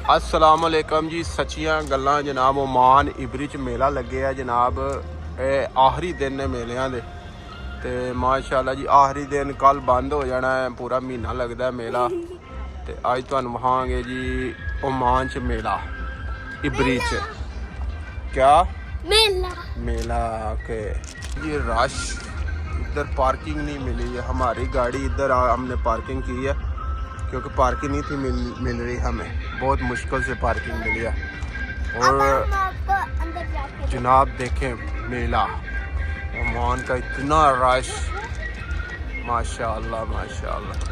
अस्सलाम वालेकुम जी। सच्चियां गल्लां जनाब। ओमान इबरी च मेला लगे है जनाब। आखिरी दिन ने मेलियां दे ते माशाअल्लाह जी आखिरी दिन कल बंद हो जाना है। पूरा महीना लगता है मेला। ते अज तुहानू वखांगे जी ओमान च मेला इबरी च। क्या मेला मेला के ये रश इधर पार्किंग नहीं मिली है। हमारी गाड़ी इधर हमने पार्किंग की है क्योंकि पार्किंग नहीं थी मिल रही हमें। बहुत मुश्किल से पार्किंग मिली है। और जनाब देखें मेला ओमान का इतना रश माशाअल्लाह माशाअल्लाह।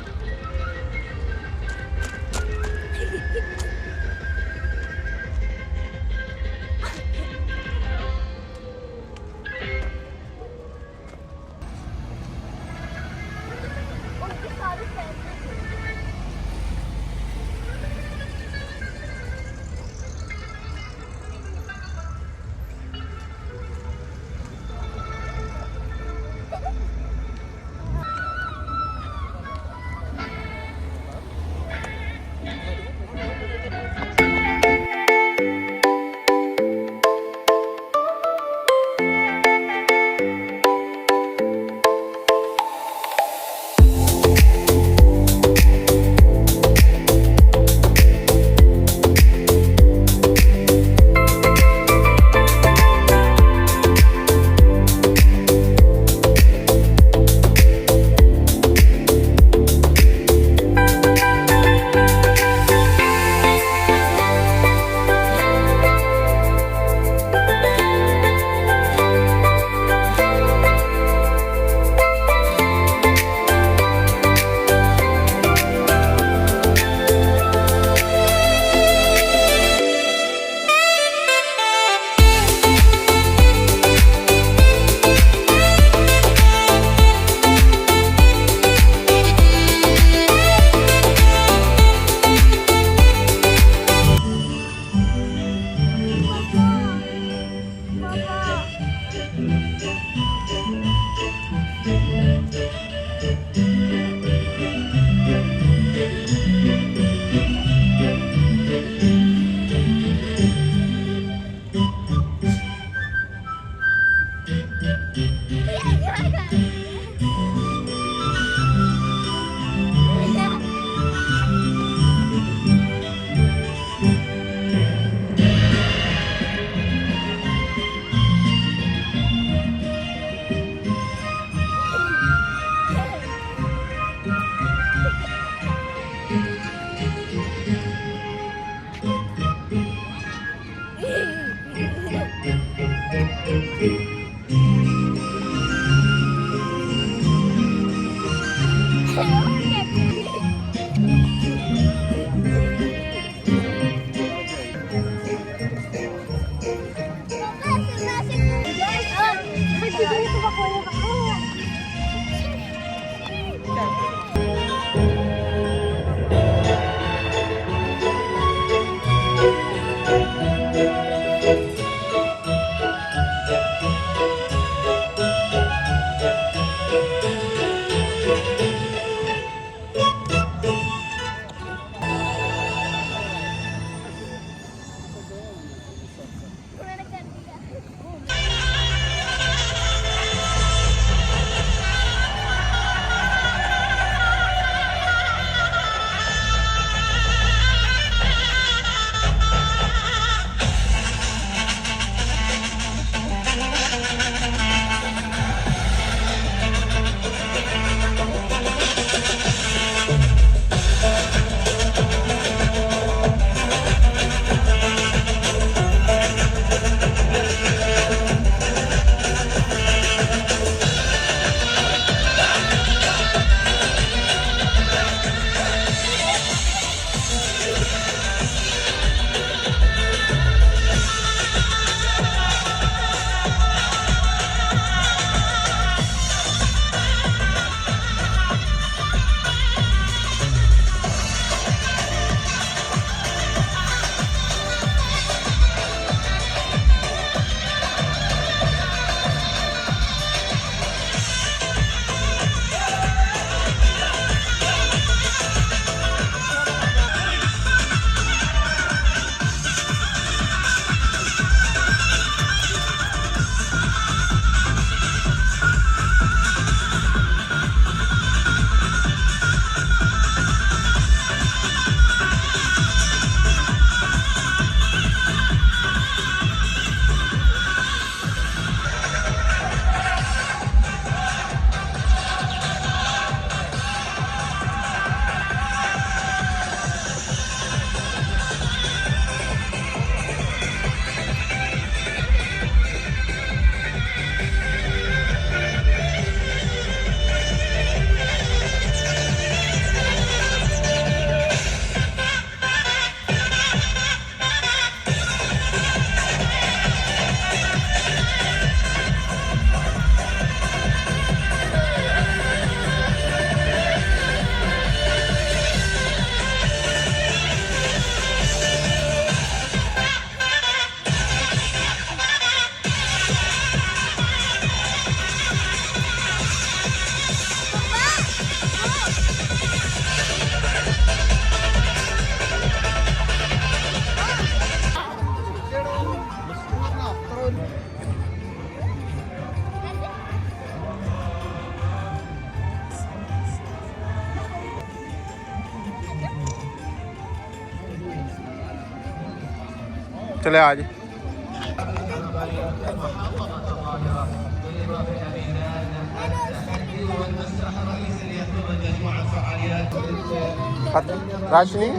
चले आज राशनी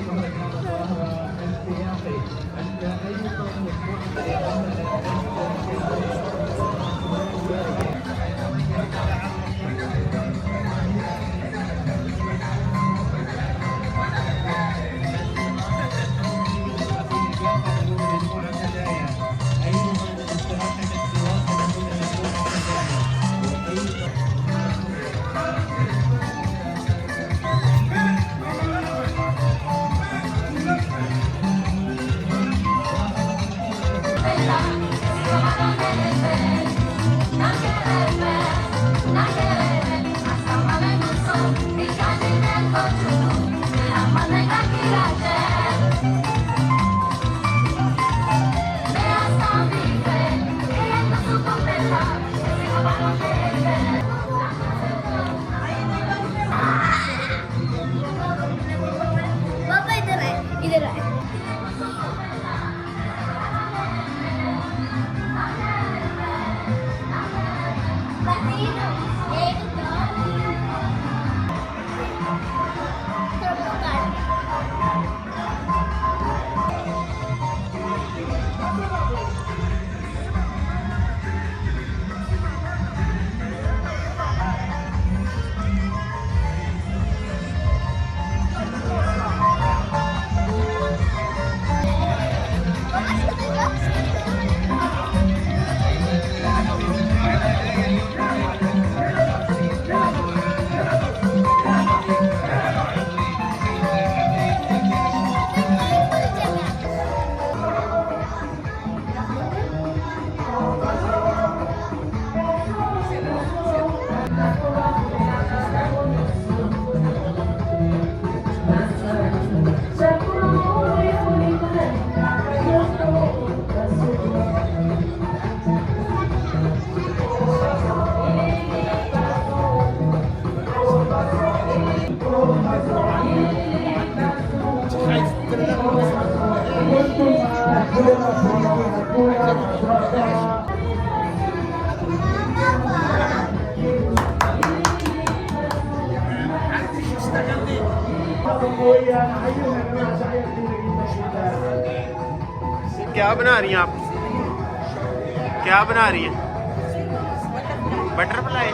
क्या बना रही हैं आप? क्या बना रही हैं? बटरफ्लाई।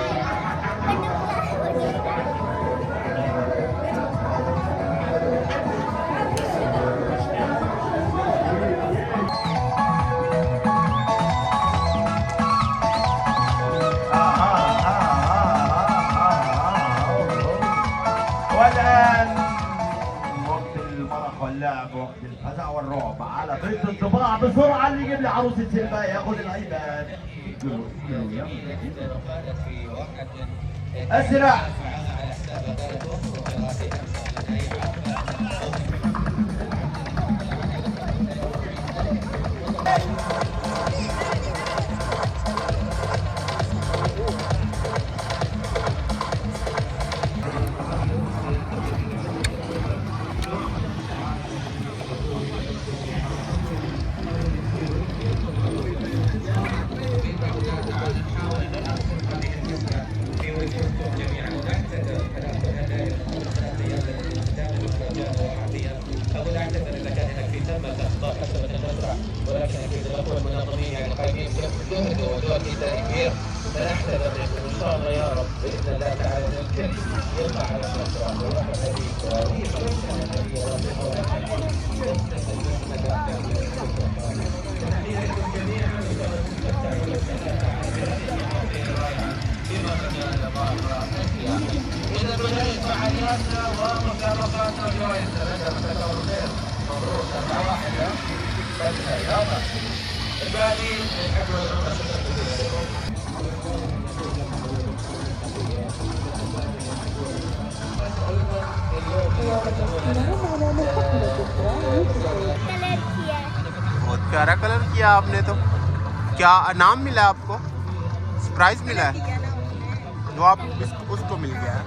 واللعب وقت الفزع والرعب على خيط الطباعة بسرعة اللي يجيب لي عروسة سيلفا ياخد الايباد اسرع बहुत प्यारा कलर किया आपने तो। क्या नाम मिला आपको? प्राइज मिला है जो आप उसको मिल गया है?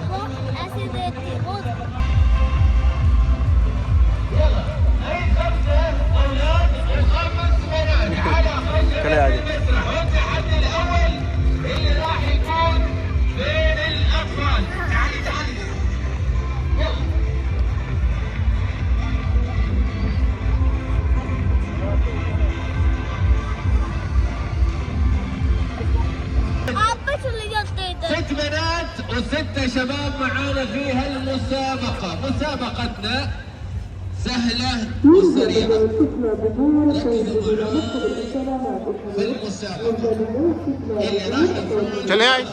वो ऐसे देती है वो وستة شباب معانا في هالمسابقة. مسابقتنا سهلة وسريعة. ركزوا معاي في المسابقة اللي راح يفوز. चले आए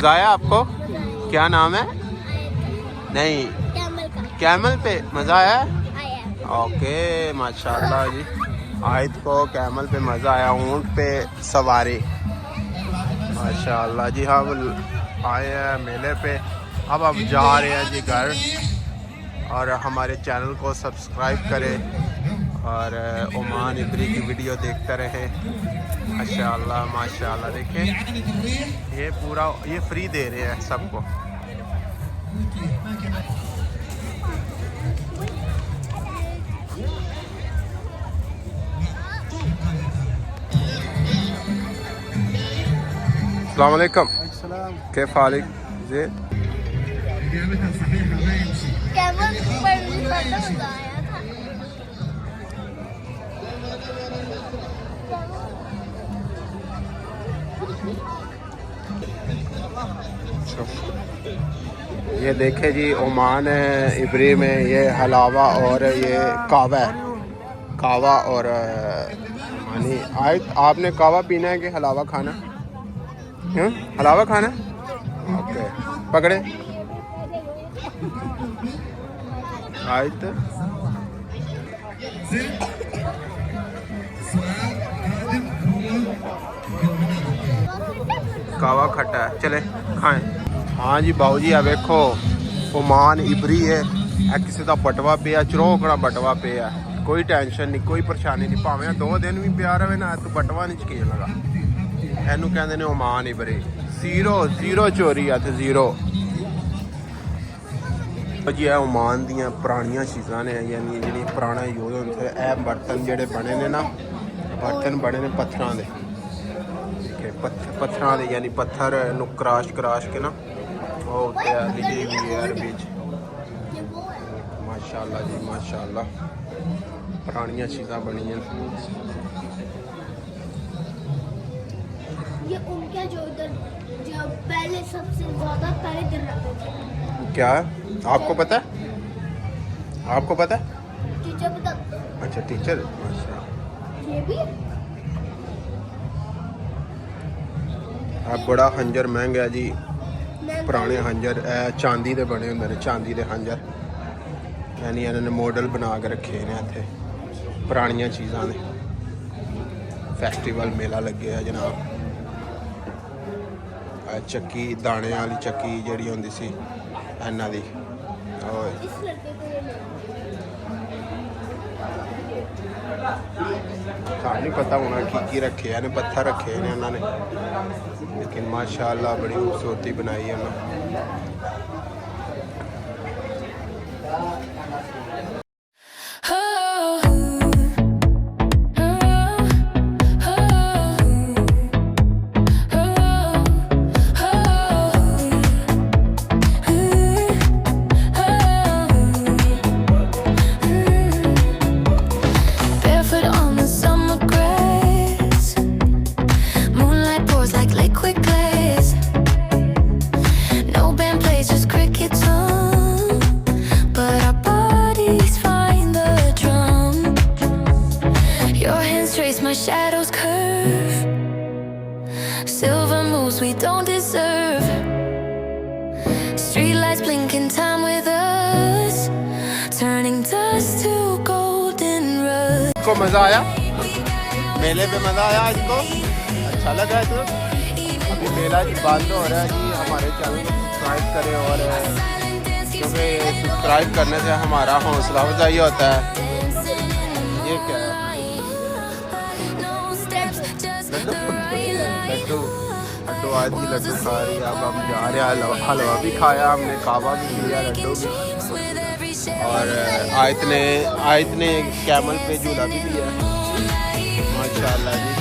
गाया आपको क्या नाम है? नहीं कैमल पे मज़ा आया? ओके माशाल्लाह जी। आयत को कैमल पे मज़ा आया, ऊँट पे सवारी माशाल्लाह जी। हम आए हैं मेले पे, अब हम जा रहे हैं जी घर। और हमारे चैनल को सब्सक्राइब करें और ओमान इबरी की वीडियो देखते रहें। माशाल्लाह माशाल्लाह। देखें ये पूरा ये फ्री दे रहे हैं सबको। अस्सलाम वालेकुम। कैफ हालिक? जी ये देखे जी ओमान इबरी में ये हलावा और ये कावा है। कावा और मानी आए आपने कावा पीना है कि हलावा खाना? हलावा खाना? ओके पकड़े आयत। कावा खट्टा है, चले खाएं। हाँ जी बाबू जी, अब देखो ओमान इबरी है, किसी का बटवा पे चरोकड़ा बटवा पे है। कोई टेंशन नहीं, कोई परेशानी नहीं, भावें 2 दिन भी प्यार रहे ना, तो बटवा नहीं चकीन लगा। एनू कहते ने ओमान इबरी। जीरो चोरी है, जीरो जी। है ओमान दियाँ पुरानियां चीज़ां ने, यानी जी पुराना यूज होंगे। ए बर्तन जोड़े बने ने ना, बर्तन बने ने पत्थरों के, पत्थरों के, यानी पत्थर नू क्रश के ना वो लिखी हुई है अरबी च। माशाल्लाह जी माशाल्लाह, पुरानियां चीज़ां बनी हैं। ये उनका जो पहले सबसे ज़्यादा पहले दिन रखते थे। क्या है आपको पता है? आपको पता है? टीचर बता। अच्छा टीचर। ये भी अब बड़ा खंजर महंगा है जी। पुराने खंजर चांदी के बने होंगे ने, चांदी के खंजर, यानी इन्होंने मॉडल बना के रखे ने इत्थे पुरानियां चीज़ां ने। फेस्टिवल मेला लगे है जनाब। चक्की दाने वाली चक्की जी होंदी सी इन्हां दी। सानू नहीं पता होना की रखे ने, पत्थर रखे ने उन्होंने, लेकिन माशाल्लाह बड़ी खूबसूरती बनाई है उन्होंने। Just Streetlights blinking time with us, turning dust to golden rust. کو مزہ آیا میلے پہ؟ مزہ آیا آج کو؟ اچھا لگا ہے تو ابھی میلہ جی بند ہو رہا ہے جی. ہمارے چینل کو سبسکرائب کریں اور کیونکہ سبسکرائب کرنے سے ہمارا حوصلہ افزائی ہوتا ہے. یہ کیا ہے؟ لڈو لڈو آج کی لڈو کھا رہی ہے. اب ہم جا رہے ہیں. حلوہ بھی کھایا ہم نے, کعبہ بھی لیا, لڈو بھی, اور آیت نے کیمل پہ جھولا بھی دیا. ماشاء اللہ جی.